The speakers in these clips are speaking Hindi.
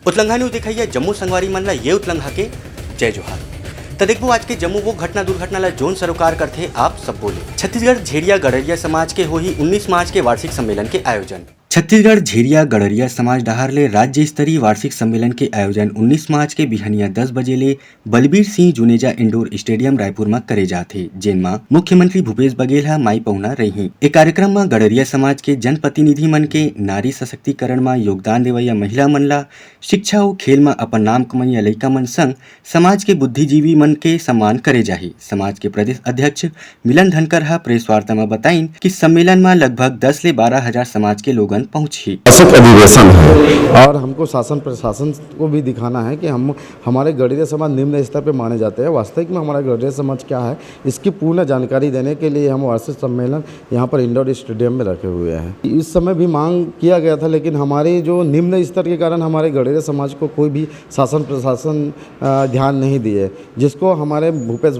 उतलंघा न्यूज दिखाइए जम्मू संगवारी मन ला ये उतलंघा के जय जोहार। तो देखो आज के जम्मू वो घटना दुर्घटना ला जोन सरोकार करते आप सब बोले। छत्तीसगढ़ झेरिया गड़रिया समाज के हो ही 19 मार्च के वार्षिक सम्मेलन के आयोजन। छत्तीसगढ़ झेरिया गड़रिया समाज डहार ले राज्य स्तरीय वार्षिक सम्मेलन के आयोजन 19 मार्च के बिहनिया 10 बजे ले बलबीर सिंह जुनेजा इंडोर स्टेडियम रायपुर में करे जाते, जेन में मुख्यमंत्री भूपेश बघेल हा माई पहुना रही। ए कार्यक्रम में गड़रिया समाज के जनप्रतिनिधि मन के नारी सशक्तिकरण में योगदान देवैया महिला मन ला शिक्षा और खेल में अपन नाम कमैया लइका मन संग समाज के बुद्धिजीवी मन के सम्मान करे जाही। समाज के प्रदेश अध्यक्ष मिलन धनकर हा प्रेस वार्ता में बताइन कि सम्मेलन में लगभग 10 से 12 हजार समाज के लोगन पहुंची। अधिवेशन है और हमको शासन प्रशासन को भी दिखाना है कि हम हमारे गड़रिया समाज निम्न स्तर पे माने जाते हैं। वास्तविक में हमारा गड़रिया समाज क्या है इसकी पूर्ण जानकारी देने के लिए हम वार्षिक सम्मेलन यहाँ पर इंडोर स्टेडियम में रखे हुए हैं। इस समय भी मांग किया गया था, लेकिन हमारे जो निम्न स्तर के कारण हमारे गड़रिया समाज को कोई भी शासन प्रशासन ध्यान नहीं दिए, जिसको हमारे भूपेश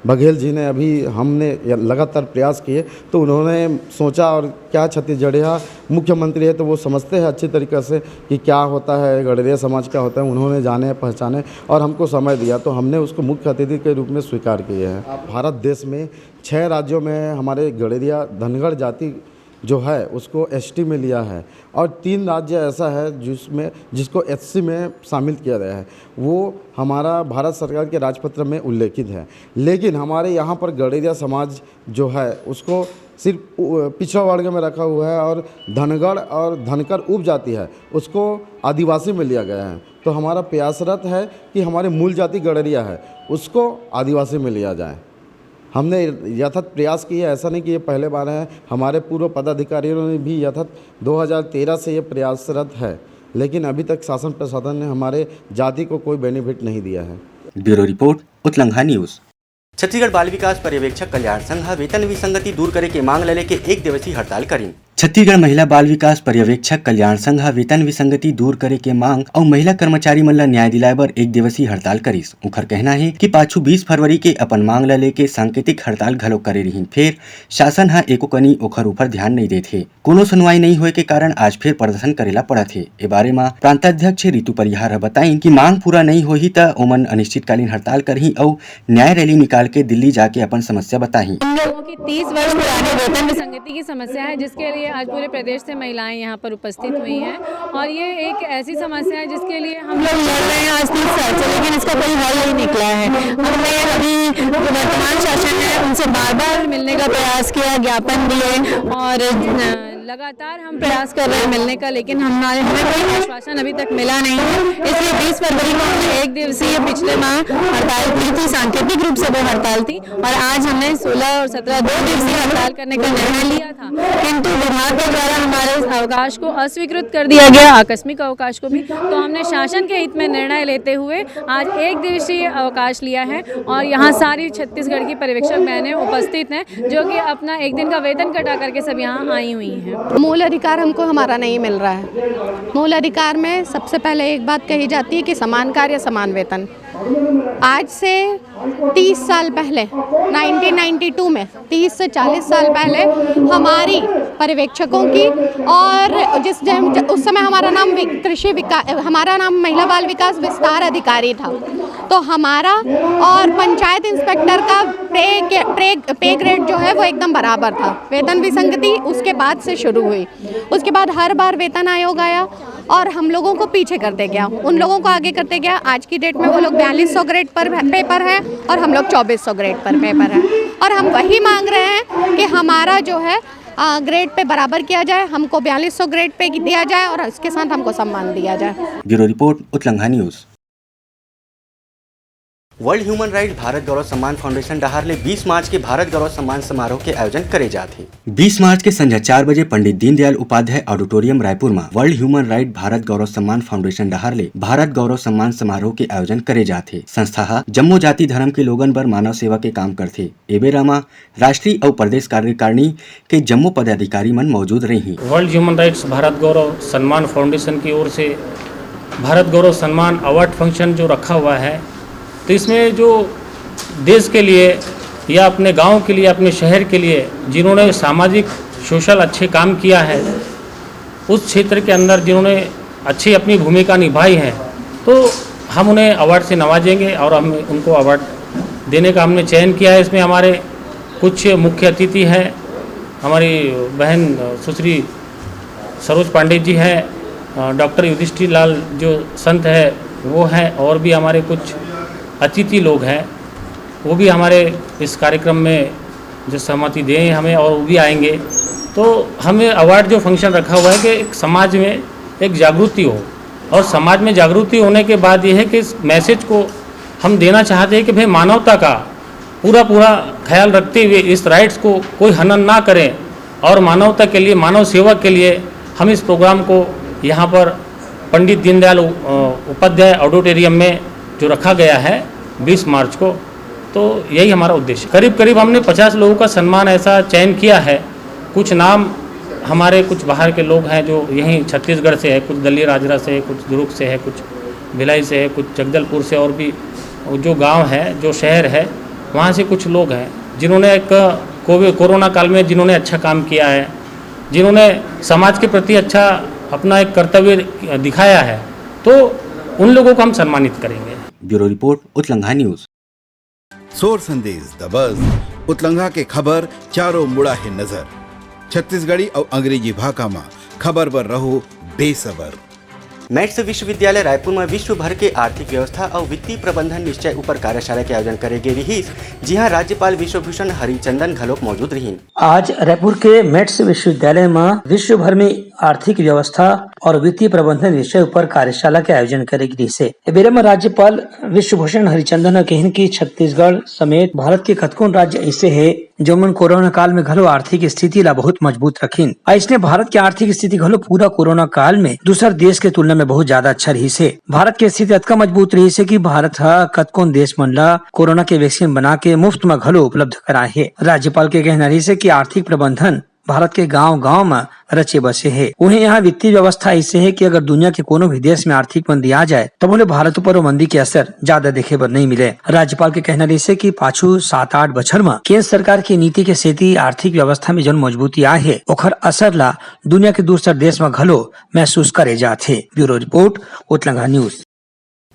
बघेल जी ने अभी हमने लगातार प्रयास किए तो उन्होंने सोचा और क्या छत्तीसगढ़िया मुख्यमंत्री है तो वो समझते हैं अच्छी तरीके से कि क्या होता है गड़रिया समाज क्या होता है। उन्होंने जाने पहचाने और हमको समय दिया तो हमने उसको मुख्य अतिथि के रूप में स्वीकार किए हैं। भारत देश में 6 राज्यों में हमारे गड़रिया धनगढ़ जाति जो है उसको एसटी में लिया है और 3 राज्य ऐसा है जिसको एससी में शामिल किया गया है। वो हमारा भारत सरकार के राजपत्र में उल्लेखित है, लेकिन हमारे यहाँ पर गड़रिया समाज जो है उसको सिर्फ पिछड़ा वर्ग में रखा हुआ है और धनगढ़ और धनकर उपजाति है उसको आदिवासी में लिया गया है। तो हमारा प्रयासरत है कि हमारे मूल जाति गड़रिया है उसको आदिवासी में लिया जाए। हमने यथार्थ प्रयास किया, ऐसा नहीं कि ये पहले बार है। हमारे पूर्व पदाधिकारियों ने भी यथार्थ 2013 से ये प्रयासरत है, लेकिन अभी तक शासन प्रशासन ने हमारे जाति को कोई बेनिफिट नहीं दिया है। ब्यूरो रिपोर्ट उतलंघा न्यूज। छत्तीसगढ़ बाल विकास पर्यवेक्षक कल्याण संघ वेतन विसंगति दूर करे के मांग ले के 1 दिवसीय हड़ताल करी। छत्तीसगढ़ महिला बाल विकास पर्यवेक्षक कल्याण संघ वेतन विसंगति दूर करे के मांग और महिला कर्मचारी मन ला न्याय दिलाए बर 1 दिवसीय हड़ताल करिस। उखर कहना है कि पाछू 20 फरवरी के अपन मांग ला लेके सांकेतिक हड़ताल घलो करे रही, फिर शासन हा एको कनी ओखर ऊपर ध्यान नहीं देथे। कोनो सुनवाई नहीं होए के कारण आज फिर प्रदर्शन करेला पड़ा थे। ए बारे में प्रांताध्यक्ष ऋतु परिहार बताइन कि मांग पूरा नहीं होही त ओमन अनिश्चितकालीन हड़ताल करही और न्याय रैली निकाल के दिल्ली जाके अपन समस्या बताही। हम लोगों की 30 वर्ष पुरानी वेतन विसंगति की समस्या है, जिसके लिए आज पूरे प्रदेश से महिलाएं यहाँ पर उपस्थित हुई हैं और ये एक ऐसी समस्या है जिसके लिए हम लोग लड़ रहे हैं आज 3 साल से, लेकिन इसका कोई हल नहीं निकला है। हमने अभी वर्तमान शासन है उनसे बार-बार मिलने का प्रयास किया, ज्ञापन दिए और लगातार हम प्रयास कर रहे हैं मिलने का, लेकिन हमें कोई आश्वासन अभी तक मिला नहीं है। इसलिए 20 फरवरी को हमने 1 दिवसीय पिछले माह हड़ताल की थी, सांकेतिक रूप से वो हड़ताल थी और आज हमने 16 और 17 2 दिवसीय हड़ताल करने का निर्णय लिया था, किंतु विभाग के द्वारा हमारे इस अवकाश को अस्वीकृत कर दिया गया, आकस्मिक अवकाश को भी। तो हमने शासन के हित में निर्णय लेते हुए आज 1 दिवसीय अवकाश लिया है और यहाँ सारी छत्तीसगढ़ की पर्यवेक्षक बहनें उपस्थित हैं जो कि अपना 1 दिन का वेतन कटा करके सब यहाँ आई हुई हैं। मूल अधिकार हमको हमारा नहीं मिल रहा है। मूल अधिकार में सबसे पहले एक बात कही जाती है कि समान कार्य समान वेतन। आज से 30 साल पहले 1992 में 30 से 40 साल पहले हमारी पर्यवेक्षकों की और उस समय हमारा नाम कृषि विकास, हमारा नाम महिला बाल विकास विस्तार अधिकारी था, तो हमारा और पंचायत इंस्पेक्टर का पे ग्रेड जो है वो एकदम बराबर था। वेतन विसंगति उसके बाद से शुरू हुई, उसके बाद हर बार वेतन आयोग आया और हम लोगों को पीछे करते गया, उन लोगों को आगे करते गया। आज की डेट में वो लोग 4200 ग्रेड पर पेपर है और हम लोग 2400 ग्रेड पर पेपर है और हम वही मांग रहे हैं कि हमारा जो है ग्रेड पे बराबर किया जाए, हमको 4200 ग्रेड पे दिया जाए और इसके साथ हमको सम्मान दिया जाए। ब्यूरो रिपोर्ट उतलंघा news. World human right Bharat गौरव सम्मान फाउंडेशन डहार ले 20 मार्च के भारत गौरव सम्मान समारोह के आयोजन करे जाते। 20 मार्च के संध्या 4 बजे पंडित दीनदयाल उपाध्याय ऑडिटोरियम रायपुर में वर्ल्ड ह्यूमन राइट भारत गौरव सम्मान फाउंडेशन डहार ले भारत गौरव सम्मान समारोह के आयोजन करे जाते। संस्था जम्मू जाति धर्म के लोगन बर मानव सेवा के काम करते। एबेरा में राष्ट्रीय और प्रदेश कार्यकारिणी के जम्मू पदाधिकारी मन मौजूद रही। वर्ल्ड ह्यूमन राइट्स भारत गौरव सम्मान फाउंडेशन की ओर से भारत गौरव सम्मान अवार्ड फंक्शन जो रखा हुआ है, तो इसमें जो देश के लिए या अपने गांव के लिए, अपने शहर के लिए जिन्होंने सामाजिक सोशल अच्छे काम किया है, उस क्षेत्र के अंदर जिन्होंने अच्छी अपनी भूमिका निभाई है, तो हम उन्हें अवार्ड से नवाजेंगे और हम उनको अवार्ड देने का हमने चयन किया है। इसमें हमारे कुछ मुख्य अतिथि हैं, हमारी बहन सुश्री सरोज पांडे जी है, डॉक्टर युधिष्ठिर लाल जो संत है वो हैं, और भी हमारे कुछ अतिथि लोग हैं, वो भी हमारे इस कार्यक्रम में जो सहमति दें हमें, और वो भी आएंगे। तो हमें अवार्ड जो फंक्शन रखा हुआ है कि एक समाज में एक जागृति हो, और समाज में जागृति होने के बाद ये है कि इस मैसेज को हम देना चाहते हैं कि भाई मानवता का पूरा ख्याल रखते हुए इस राइट्स को कोई हनन ना करें, और मानवता के लिए, मानव सेवा के लिए हम इस प्रोग्राम को यहाँ पर पंडित दीनदयाल उपाध्याय ऑडिटोरियम में जो रखा गया है 20 मार्च को, तो यही हमारा उद्देश्य। करीब हमने 50 लोगों का सम्मान ऐसा चयन किया है। कुछ नाम हमारे कुछ बाहर के लोग हैं जो यहीं छत्तीसगढ़ से है, कुछ दल्ली राजरा से है, कुछ दुर्ग से है, कुछ भिलाई से है, कुछ जगदलपुर से, और भी जो गांव है, जो शहर है, वहाँ से कुछ लोग हैं जिन्होंने कोरोना काल में जिन्होंने अच्छा काम किया है, जिन्होंने समाज के प्रति अच्छा अपना एक कर्तव्य दिखाया है, तो उन लोगों को हम सम्मानित करेंगे। ब्यूरो रिपोर्ट, उतलंघा news. Soar Sandesh the buzz उतलंघा के खबर चारों मुड़ा है नजर। छत्तीसगढ़ी और अंग्रेजी भाषा में खबर पर रहो बेसबर। मैथ्स विश्वविद्यालय रायपुर में विश्व भर के आर्थिक व्यवस्था और वित्तीय प्रबंधन निश्चय ऊपर कार्यशाला के आयोजन करेगी रही, जी हां, राज्यपाल विश्वभूषण हरिचंदन घलोक मौजूद रही। आज रायपुर के मैथ्स विश्वविद्यालय में विश्व भर में आर्थिक व्यवस्था और वित्तीय प्रबंधन विषय ऊपर कार्यशाला के आयोजन करेगी रही से बेरे में राज्यपाल विश्वभूषण हरिचंदन कहन की छत्तीसगढ़ समेत भारत के कतकोन राज्य ऐसे है जो मन कोरोना काल में घलो आर्थिक स्थिति ला बहुत मजबूत रखीन। ऐसने भारत की आर्थिक स्थिति घलो पूरा कोरोना काल में दूसर देश के तुलना में बहुत ज्यादा अच्छा रही से। भारत की स्थिति अतका मजबूत रही से कि भारत हा कतकोन देश मन ला कोरोना के वैक्सीन बना के मुफ्त में घलो उपलब्ध कराए है। राज्यपाल के कहना रही से कि आर्थिक प्रबंधन भारत के गांव में रचे बसे है। उन्हें यहाँ वित्तीय व्यवस्था ऐसे है कि अगर दुनिया के कोनो भी देश में आर्थिक मंदी आ जाए तब उन्हें भारत पर वो मंदी के असर ज्यादा देखे बर नहीं मिले। राज्यपाल के कहना रही कि पाछू 7-8 बछर में केंद्र सरकार की नीति के सेती आर्थिक व्यवस्था में जो मजबूती आए है ओखर असर ला दुनिया के दूसर देश में घलो महसूस करे जाते। ब्यूरो रिपोर्ट, उतलंघा न्यूज।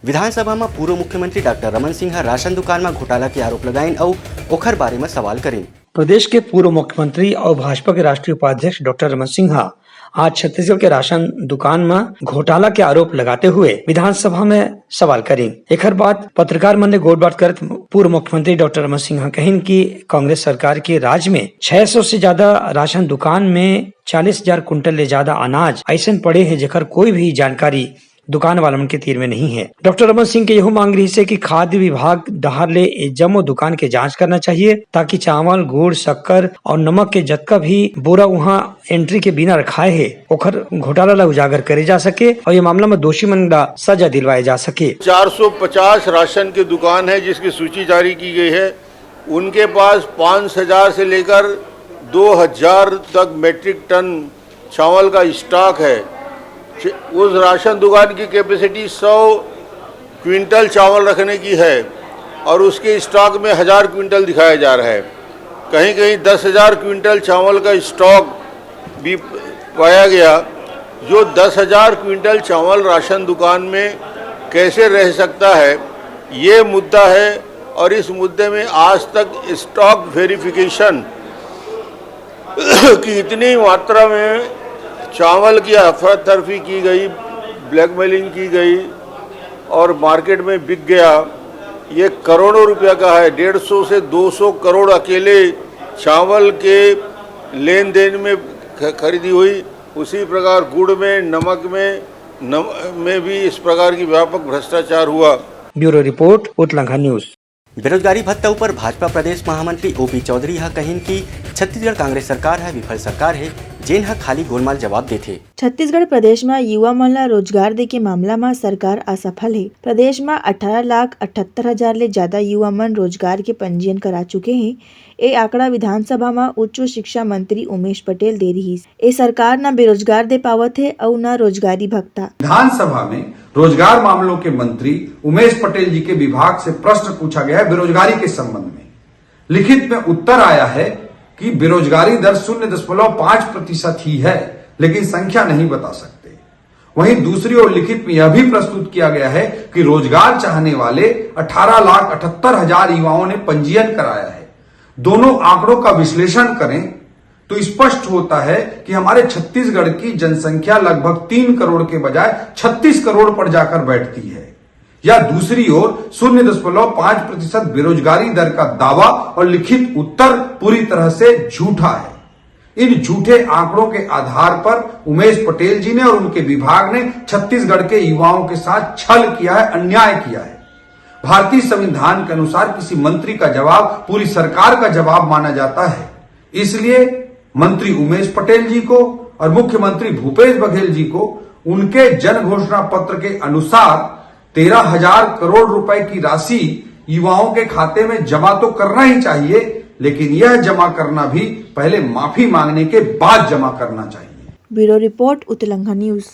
विधानसभा में पूर्व मुख्यमंत्री डॉक्टर रमन सिंह राशन दुकान में घोटाला के आरोप लगाइन और ओखर बारे में सवाल करें। प्रदेश के पूर्व मुख्यमंत्री और भाजपा के राष्ट्रीय उपाध्यक्ष डॉक्टर रमन सिंह आज छत्तीसगढ़ के राशन दुकान में घोटाला के आरोप लगाते हुए विधानसभा में सवाल करें। एक बाद पत्रकार मन ने गोलबात कर पूर्व मुख्यमंत्री डॉक्टर रमन सिंह कहिन कि कांग्रेस सरकार के राज में 600 से ज्यादा राशन दुकान में 40,000 कुंटल ले ज्यादा अनाज ऐसे पड़े हैं जेकर कोई भी जानकारी दुकान वालन के तीर में नहीं है। डॉक्टर रमन सिंह के यह मांग रही है कि खाद्य विभाग डहार ले जमो दुकान के जांच करना चाहिए ताकि चावल, गुड़, शक्कर और नमक के जतका भी बोरा वहाँ एंट्री के बिना रखाए है ओखर घोटाला ला उजागर करे जा सके और ये मामला में दोषी मन ला सजा दिलवाए जा सके। 450 राशन की दुकान है जिसकी सूची जारी की गई है। उनके पास 5,000 से लेकर 2,000 तक मेट्रिक टन चावल का स्टॉक है। उस राशन दुकान की कैपेसिटी 100 क्विंटल चावल रखने की है और उसके स्टॉक में 1,000 क्विंटल दिखाया जा रहा है। कहीं कहीं 10,000 क्विंटल चावल का स्टॉक भी पाया गया। जो 10,000 क्विंटल चावल राशन दुकान में कैसे रह सकता है, ये मुद्दा है। और इस मुद्दे में आज तक स्टॉक वेरिफिकेशन की इतनी मात्रा में चावल की अफरा तफरी की गई, ब्लैकमेलिंग की गई और मार्केट में बिक गया। ये करोड़ों रुपया का है। 150 से 200 करोड़ अकेले चावल के लेन देन में खरीदी हुई। उसी प्रकार गुड़ में, नमक में भी इस प्रकार की व्यापक भ्रष्टाचार हुआ। ब्यूरो रिपोर्ट, उतलंघा न्यूज। बेरोजगारी भत्ता ऊपर भाजपा प्रदेश महामंत्री ओपी चौधरी यह कहिन कि छत्तीसगढ़ कांग्रेस सरकार है विफल सरकार है जेन हा खाली गोलमाल जवाब देथे। छत्तीसगढ़ प्रदेश में युवा मन ला रोजगार दे के मामला में सरकार असफल है। प्रदेश में 18,78,000 ले ज्यादा युवा मन रोजगार के पंजीयन करा चुके हैं। ये आंकड़ा विधानसभा में उच्च शिक्षा मंत्री उमेश पटेल दे रही। ये सरकार न बेरोजगार दे पावत है और न रोजगारी भत्ता। विधानसभा में रोजगार मामलों के मंत्री उमेश पटेल जी के विभाग से प्रश्न पूछा गया है बेरोजगारी के संबंध में। लिखित में उत्तर आया है कि बेरोजगारी दर 0.5% ही है, लेकिन संख्या नहीं बता सकते। वहीं दूसरी ओर लिखित में यह भी प्रस्तुत किया गया है कि रोजगार चाहने वाले 18,78,000 युवाओं ने पंजीयन कराया है। दोनों आंकड़ों का विश्लेषण करें तो स्पष्ट होता है कि हमारे छत्तीसगढ़ की जनसंख्या लगभग 3 करोड़ के बजाय 36 करोड़ पर जाकर बैठती है। या दूसरी ओर 0.5% बेरोजगारी दर का दावा और लिखित उत्तर पूरी तरह से झूठा है। इन झूठे आंकड़ों के आधार पर उमेश पटेल जी ने और उनके विभाग ने छत्तीसगढ़ के युवाओं के साथ छल किया है, अन्याय किया है। भारतीय संविधान के अनुसार किसी मंत्री का जवाब पूरी सरकार का जवाब माना जाता है। इसलिए मंत्री उमेश पटेल जी को और मुख्यमंत्री भूपेश बघेल जी को उनके जन घोषणा पत्र के अनुसार 13,000 करोड़ रुपए की राशि युवाओं के खाते में जमा तो करना ही चाहिए, लेकिन यह जमा करना भी पहले माफी मांगने के बाद जमा करना चाहिए। ब्यूरो रिपोर्ट उत्तलंघा news.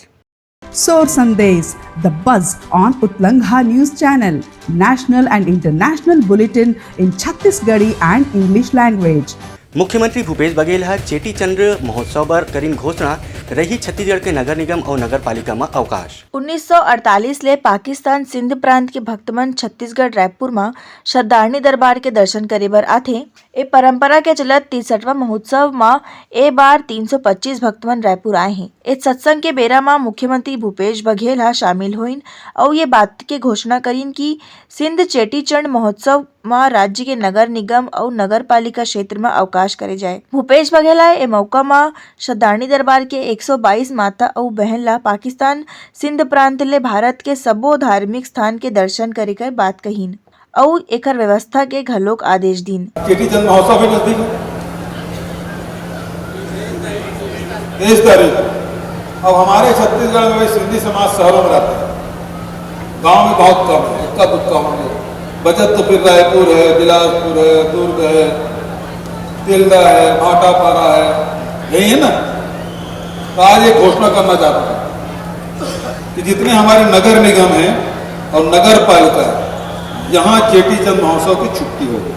Soar Sandesh, the buzz on Utlangha News Channel, national and international bulletin in Chhattisgarhi and English language. मुख्यमंत्री भूपेश बघेल हा चेटी चंद महोत्सव पर करीन घोषणा रही छत्तीसगढ़ के नगर निगम और नगर पालिका में अवकाश। 1948 ले पाकिस्तान सिंध प्रांत के भक्तमन छत्तीसगढ़ रायपुर में श्रद्धारणी दरबार के दर्शन करे बर आथे। ए परंपरा के चलत 63वां महोत्सव में ए बार 325 भक्तमन रायपुर आए हैं। इस सत्संग के बेरा में मुख्यमंत्री भूपेश बघेल हा शामिल होइन और ये बात के घोषणा करीन कि सिंध चेटीचंड महोत्सव में राज्य के नगर निगम और नगर पालिका क्षेत्र में अवकाश करे जाए। भूपेश बघेल ए मौका में श्रद्धारणी दरबार के 122 माता और बहन ला पाकिस्तान सिंध प्रांत ले भारत के सबो धार्मिक स्थान के दर्शन करे कर बात कहीन और एकर व्यवस्था के घलोक आदेश दीन। चेटीचंद महोत्सव भी नजदीक है, 23 तारीख। अब हमारे छत्तीसगढ़ में सिंधी समाज शहरों में रहते हैं, गांव में बहुत कम है, इक्का दुक्का होंगे। बचत तो फिर रायपुर है, बिलासपुर है, दुर्ग है, तिल्दा है, भाटापारा है, यही है ना। तो आज एक घोषणा करना चाहता हूँ कि जितने हमारे नगर निगम हैं और नगर पालिका है, यहाँ चेटीचंद महोत्सव की छुट्टी होगी।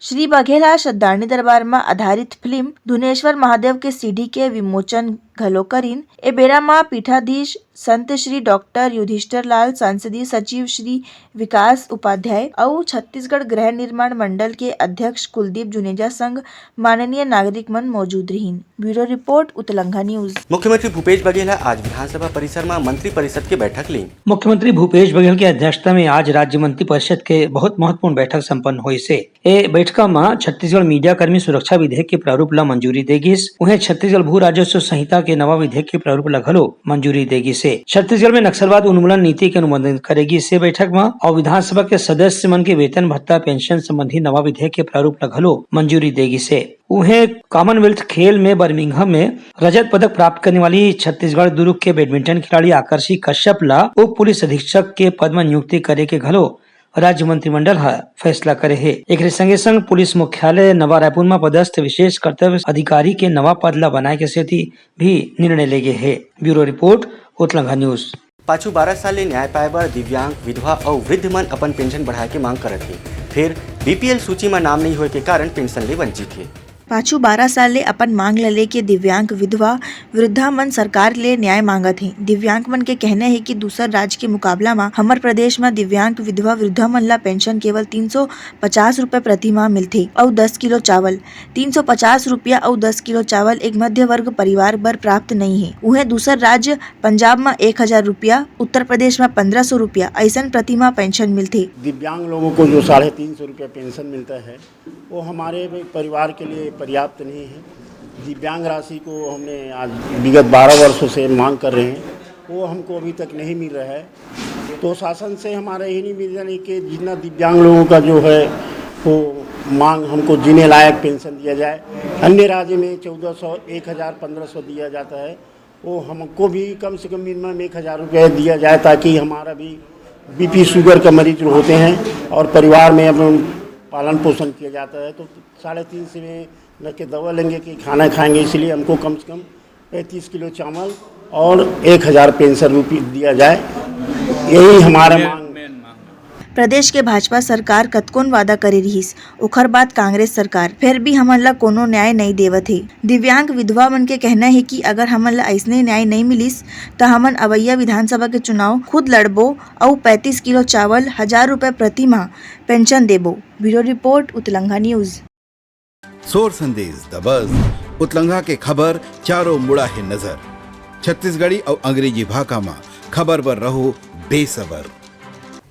श्री बघेल श्रद्धारणी दरबार में आधारित फिल्म धुनेश्वर महादेव के सीडी के विमोचन घलो करीन। ए बेरा में पीठाधीश संत श्री डॉक्टर युधिष्ठिर लाल, संसदीय सचिव श्री विकास उपाध्याय और छत्तीसगढ़ गृह निर्माण मंडल के अध्यक्ष कुलदीप जुनेजा संग माननीय नागरिक मन मौजूद रहीन। ब्यूरो रिपोर्ट उत्तलंघा न्यूज। मुख्यमंत्री भूपेश बघेल आज विधानसभा परिसर में मंत्री परिषद की बैठक ली। मुख्यमंत्री भूपेश बघेल की अध्यक्षता में आज राज्य मंत्री परिषद के बहुत महत्वपूर्ण बैठक संपन्न हुई से ए बैठक में छत्तीसगढ़ मीडिया कर्मी सुरक्षा विधेयक के प्रारूप ला मंजूरी देगी। उन्हें छत्तीसगढ़ भू राजस्व संहिता के नवा विधेयक के प्रारूप ला घलो मंजूरी देगी से छत्तीसगढ़ में नक्सलवाद उन्मूलन नीति के अनुमोदन करेगी। इसे बैठक में और विधानसभा के सदस्य मन के वेतन भत्ता पेंशन संबंधी नवा विधेयक के प्रारूप ला घलो मंजूरी देगी से उन्हें कॉमनवेल्थ खेल में बर्मिंघम में रजत पदक प्राप्त करने वाली छत्तीसगढ़ दुर्ग के बैडमिंटन खिलाड़ी आकर्षी कश्यप ला उप पुलिस अधीक्षक के पद में नियुक्ति करे के घलो राज्य मंत्रिमंडल फैसला करे है। एक संगे संग पुलिस मुख्यालय नवा रायपुर में पदस्थ विशेष कर्तव्य अधिकारी के नवा पद ला बनाए के स्थिति भी निर्णय ले गए है। ब्यूरो रिपोर्ट उत्तलंघा न्यूज। पाछू 12 साल ले न्याय पाए बर दिव्यांग, विधवा और वृद्ध मन अपन पेंशन बढ़ाए के मांग करत हे, फिर बीपीएल सूची में नाम नहीं होए के कारण पेंशन ले वंचित है। पाछू 12 साल ले अपन मांग ल लेके दिव्यांग, विधवा, वृद्धा मन सरकार ले न्याय मांगत है। दिव्यांग मन के कहना है कि दूसर राज्य के मुकाबला में हमर प्रदेश में दिव्यांग, विधवा, वृद्धा मन ला पेंशन केवल 350 रुपए प्रति माह मिलथे और 10 किलो चावल। 350 रुपया और 10 किलो चावल एक मध्य वर्ग परिवार बर प्राप्त नहीं है। उन्हें दूसर राज्य पंजाब में 1000 रुपया, उत्तर प्रदेश में 1500 रुपया ऐसा प्रति माह पेंशन मिलथे। दिव्यांग लोगों को जो 350 रुपया पेंशन मिलता है वो हमारे परिवार के लिए पर्याप्त नहीं है। दिव्यांग राशि को हमने आज विगत 12 वर्षों से मांग कर रहे हैं, वो हमको अभी तक नहीं मिल रहा है। तो शासन से हमारा यही निवेदन है कि जितना दिव्यांग लोगों का जो है वो मांग हमको जीने लायक पेंशन दिया जाए। अन्य राज्य में 1400, 1000, 1500 दिया जाता है, वो हमको भी कम से कम मिनिमम 1000 रुपये दिया जाए ताकि हमारा भी बीपी शुगर का मरीज जो होते हैं और परिवार में अपन पालन पोषण किया जाता है तो 350 में न के दवा लेंगे कि खाना खाएंगे। इसलिए हमको कम से कम 35 किलो चावल और 1000 पेंशन रुपये दिया जाए, यही हमारा मांग। प्रदेश के भाजपा सरकार कतकोन वादा करे रहीस, ओखर बाद कांग्रेस सरकार फिर भी हमन ला कोनो न्याय नहीं देवत है। दिव्यांग विधवा मन के कहना है कि अगर हमन ला ऐसने न्याय नहीं मिलिस तो हमन अवैया विधानसभा के चुनाव खुद लड़बो और 35 किलो चावल 1000 रुपए प्रति माह पेंशन देबो। ब्यूरो रिपोर्ट उतलंघा news. Soar Sandesh the buzz उतलंघा के खबर चारों मुड़ा है नजर। छत्तीसगढ़ी और अंग्रेजी भाषा में खबर पर रहो बेसबर।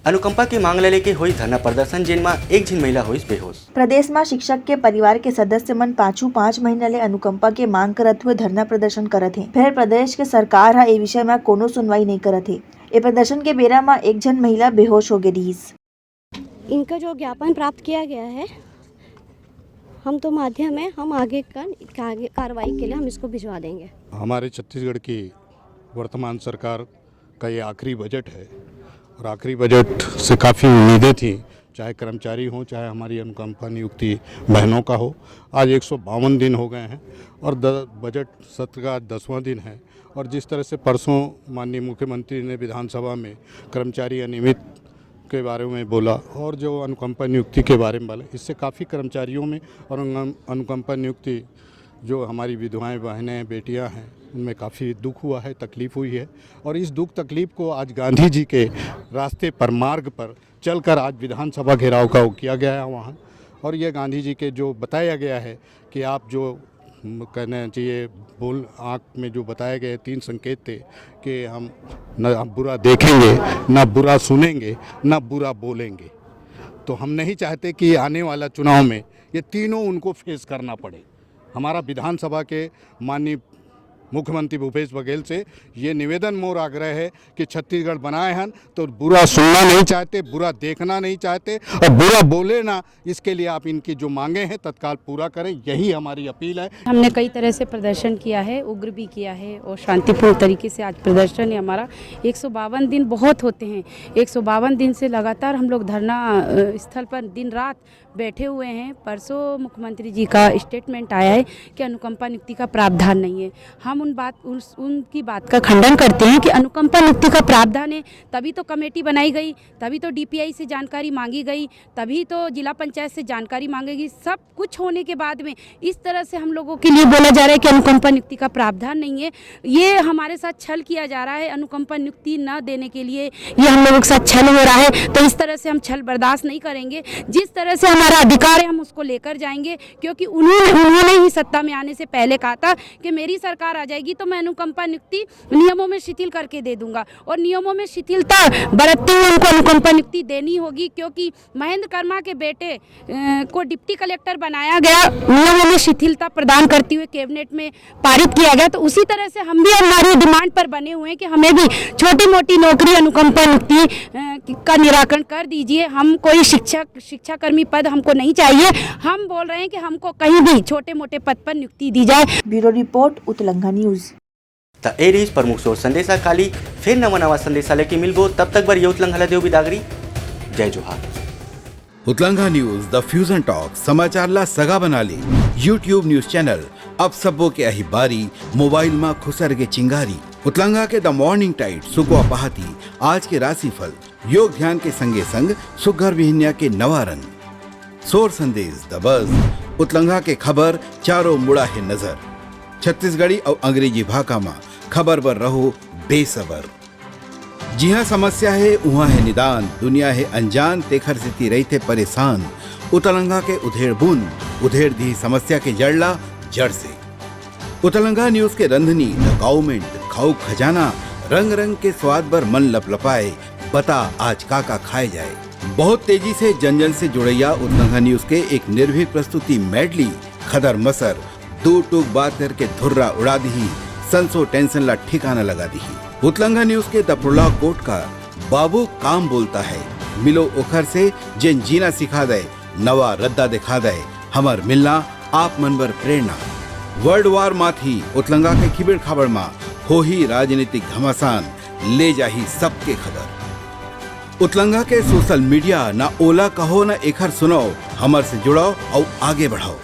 अनुकंपा के मांग लेके हुई धरना प्रदर्शन जिनमें एक झिन महिला हुई बेहोश। प्रदेश में शिक्षक के परिवार के सदस्य मन 5 महीना ले अनुकंपा के मांग करत हुए धरना प्रदर्शन करत है। फिर प्रदेश के सरकार हा ए विषय में कोनो सुनवाई नहीं करत है। ए प्रदर्शन के बेरा में एक झन महिला बेहोश हो गई। इनका जो ज्ञापन प्राप्त किया गया है, हम तो माध्यम है, हम आगे कार्रवाई के लिए हम इसको भिजवा देंगे। हमारे छत्तीसगढ़ की वर्तमान सरकार का ये आखिरी बजट है और आखिरी बजट से काफ़ी उम्मीदें थी, चाहे कर्मचारी हो चाहे हमारी अनुकंपा नियुक्ति बहनों का हो। आज 152 दिन हो गए हैं और बजट सत्र का 10वां दिन है। और जिस तरह से परसों माननीय मुख्यमंत्री ने विधानसभा में कर्मचारी अनियमित के बारे में बोला और जो अनुकंपा नियुक्ति के बारे में बोला, इससे काफ़ी कर्मचारियों में और अनुकंपा नियुक्ति जो हमारी विधवाएं बहनें बेटियां हैं उनमें काफ़ी दुख हुआ है, तकलीफ़ हुई है। और इस दुख तकलीफ़ को आज गांधी जी के रास्ते पर मार्ग पर चलकर आज विधानसभा घेराव का किया गया है वहाँ। और ये गांधी जी के जो बताया गया है कि आप जो कहना चाहिए बोल आँख में जो बताए गए 3 संकेत थे कि हम न बुरा देखेंगे, न बुरा सुनेंगे, न बुरा बोलेंगे। तो हम नहीं चाहते कि आने वाला चुनाव में ये तीनों उनको फेस करना पड़े। हमारा विधानसभा के माननीय मुख्यमंत्री भूपेश बघेल से ये निवेदन मोर आग्रह है कि छत्तीसगढ़ बनाए हैं तो बुरा सुनना नहीं चाहते, बुरा देखना नहीं चाहते और बुरा बोले ना। इसके लिए आप इनकी जो मांगे हैं तत्काल पूरा करें, यही हमारी अपील है। हमने कई तरह से प्रदर्शन किया है, उग्र भी किया है और शांतिपूर्ण तरीके से आज प्रदर्शन है हमारा। 152 दिन बहुत होते हैं, 152 दिन से लगातार हम लोग धरना स्थल पर दिन रात बैठे हुए हैं। परसों मुख्यमंत्री जी का स्टेटमेंट आया है कि अनुकंपा नियुक्ति का प्रावधान नहीं है। हम उनकी बात का खंडन करते हैं कि अनुकंपा नियुक्ति का प्रावधान है, तभी तो कमेटी बनाई गई, तभी तो डीपीआई से जानकारी मांगी गई, तभी तो जिला पंचायत से जानकारी मांगेगी। सब कुछ होने के बाद में इस तरह से हम लोगों के लिए बोला जा रहा है कि अनुकंपा नियुक्ति का प्रावधान नहीं है। ये हमारे साथ छल किया जा रहा है। अनुकंपा नियुक्ति न देने के लिए ये हम लोगों के साथ छल हो रहा है। तो इस तरह से हम छल बर्दाश्त नहीं करेंगे। जिस तरह से हमारा अधिकार है हम उसको लेकर जाएंगे, क्योंकि उन्होंने ही सत्ता में आने से पहले कहा था कि मेरी सरकार आ जाएगी तो मैं अनुकंपा नियुक्ति नियमों में शिथिल करके दे दूंगा। और नियमों में शिथिलता बरतते हुए उनको अनुकंपा नियुक्ति देनी होगी, क्योंकि महेंद्र कर्मा के बेटे को डिप्टी कलेक्टर बनाया गया, नियमों में शिथिलता प्रदान करते हुए कैबिनेट में पारित किया गया। तो उसी तरह से हम भी हमारी डिमांड पर बने हुए हैं कि हमें भी छोटी मोटी नौकरी अनुकंपा नियुक्ति का निराकरण कर दीजिए। हम कोई शिक्षाकर्मी पद हमको नहीं चाहिए। हम बोल रहे हैं कि हमको कहीं भी छोटे मोटे पद पर नियुक्ति दी जाए। ब्यूरो रिपोर्ट उतलंघा न्यूज। त ए रही प्रमुख सोच संदेशा काली फिर नवा संदेशा लेके मिलबो। तब तक बर ये उतलंघा देव बिदागरी। जय जोहार। उतलंघा न्यूज द फ्यूजन टॉक समाचार ला सगा बना ली। यूट्यूब न्यूज चैनल अब सबो के अही बारी मोबाइल में खुसर के चिंगारी। उतलंघा के द मॉर्निंग टाइट सुकुआ पहाती आज के राशिफल योग ध्यान के संगे संग सुघर विहिन्या के नवा रंग। सोर संदेश द बज़ उतलंघा के खबर चारों मुड़ा है नजर। छत्तीसगढ़ी और अंग्रेजी भाषा में खबर पर रहो बेसबर। जी हाँ, समस्या है वहाँ है निदान, दुनिया है अनजान तेखर से रही थे परेशान। उतलंघा के उधेड़ बूंद उधेड़ दी समस्या के जड़ला जड़ से। उतलंघा न्यूज के रंधनी द गवर्नमेंट खाऊ खजाना रंग रंग के स्वाद पर मन लपलपाए। बता आज का खाए जाए। बहुत तेजी से जन जन से जुड़ैया उतलंघा न्यूज के एक निर्भीक प्रस्तुति मेडली खदर मसर दो टूक बात करके धुर्रा उड़ा दी, संसो टेंशन ला ठिकाना लगा दी। उतलंघा न्यूज के दपुरला कोट का बाबू काम बोलता है, मिलो ओखर से जिन जीना सिखा दे, नवा रद्दा दिखा दे, हमार मिलना आप मन बर प्रेरणा। वर्ल्ड वार माथी उतलंघा के खिबड़ खाबड़ मा हो ही राजनीतिक घमासान ले जाही सबके खबर। उतलंघा के सोशल मीडिया ना ओला कहो ना एखर सुनाओ, हमर से जुड़ाओ और आगे बढ़ाओ।